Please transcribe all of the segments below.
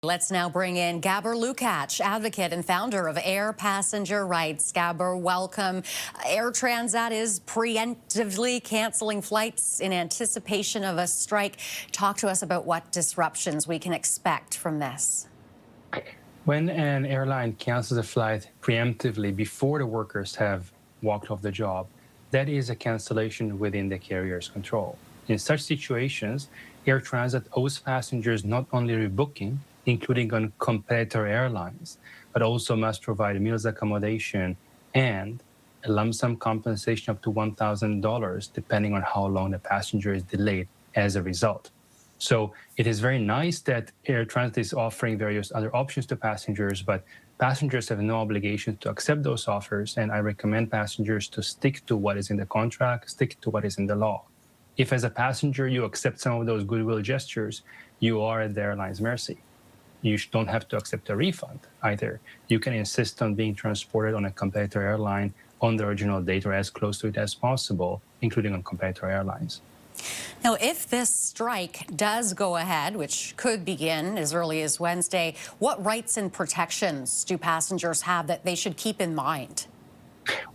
Let's now bring in Gabor Lukacs, advocate and founder of Air Passenger Rights. Gabor, welcome. Air Transat is preemptively canceling flights in anticipation of a strike. Talk to us about what disruptions we can expect from this. When an airline cancels a flight preemptively before the workers have walked off the job, that is a cancellation within the carrier's control. In such situations, Air Transat owes passengers not only rebooking, including on competitor airlines, but also must provide meals accommodation and a lump sum compensation up to $1,000, depending on how long the passenger is delayed as a result. So it is very nice that Air Transat is offering various other options to passengers, but passengers have no obligation to accept those offers, and I recommend passengers to stick to what is in the contract, stick to what is in the law. If as a passenger you accept some of those goodwill gestures, you are at the airline's mercy. You don't have to accept a refund either. You can insist on being transported on a competitor airline on the original date or as close to it as possible, including on competitor airlines. Now, if this strike does go ahead, which could begin as early as Wednesday, what rights and protections do passengers have that they should keep in mind?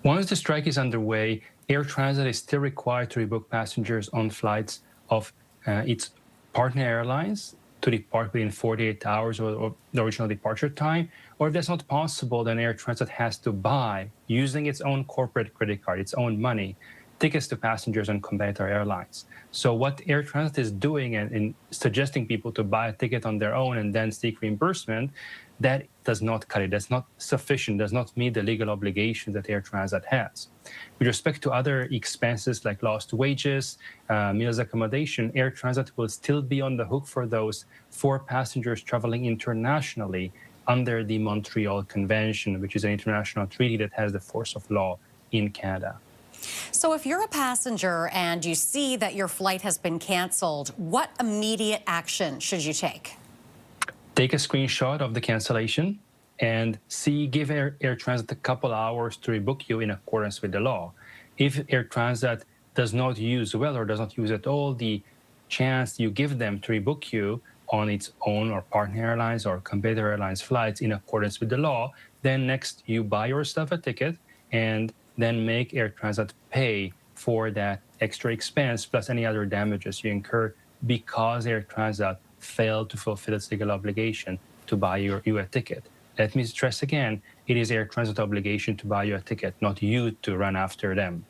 Once the strike is underway, Air Transat is still required to rebook passengers on flights of its partner airlines to depart within 48 hours or the original departure time. Or if that's not possible, then Air Transat has to buy, using its own corporate credit card, its own money, tickets to passengers on competitor airlines. So what Air Transat is doing in suggesting people to buy a ticket on their own and then seek reimbursement, that does not cut it. That's not sufficient, does not meet the legal obligations that Air Transat has. With respect to other expenses like lost wages, meals accommodation, Air Transat will still be on the hook for those for passengers traveling internationally under the Montreal Convention, which is an international treaty that has the force of law in Canada. So if you're a passenger and you see that your flight has been canceled, what immediate action should you take? Take a screenshot of the cancellation and give Air Transat a couple hours to rebook you in accordance with the law. If Air Transat does not use well or does not use at all the chance you give them to rebook you on its own or partner airlines or competitor airlines flights in accordance with the law, then next you buy yourself a ticket and then make Air Transat pay for that extra expense plus any other damages you incur because Air Transat failed to fulfill its legal obligation to buy you a ticket. Let me stress again, it is Air Transat's obligation to buy you a ticket, not you to run after them.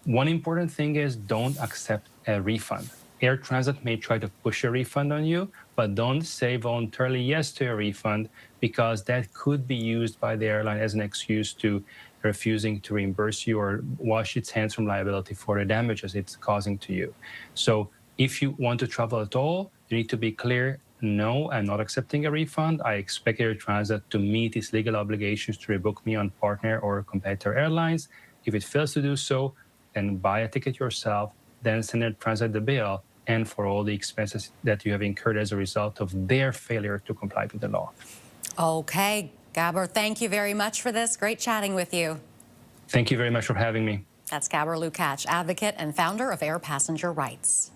One important thing is don't accept a refund. Air Transat may try to push a refund on you, but don't say voluntarily yes to a refund because that could be used by the airline as an excuse to refusing to reimburse you or wash its hands from liability for the damages it's causing to you. So if you want to travel at all, you need to be clear, no, I'm not accepting a refund. I expect Air Transat to meet its legal obligations to rebook me on partner or competitor airlines. If it fails to do so, then buy a ticket yourself, then send Air Transat the bill and for all the expenses that you have incurred as a result of their failure to comply with the law. Okay, Gabor, thank you very much for this. Great chatting with you. Thank you very much for having me. That's Gabor Lukacs, advocate and founder of Air Passenger Rights.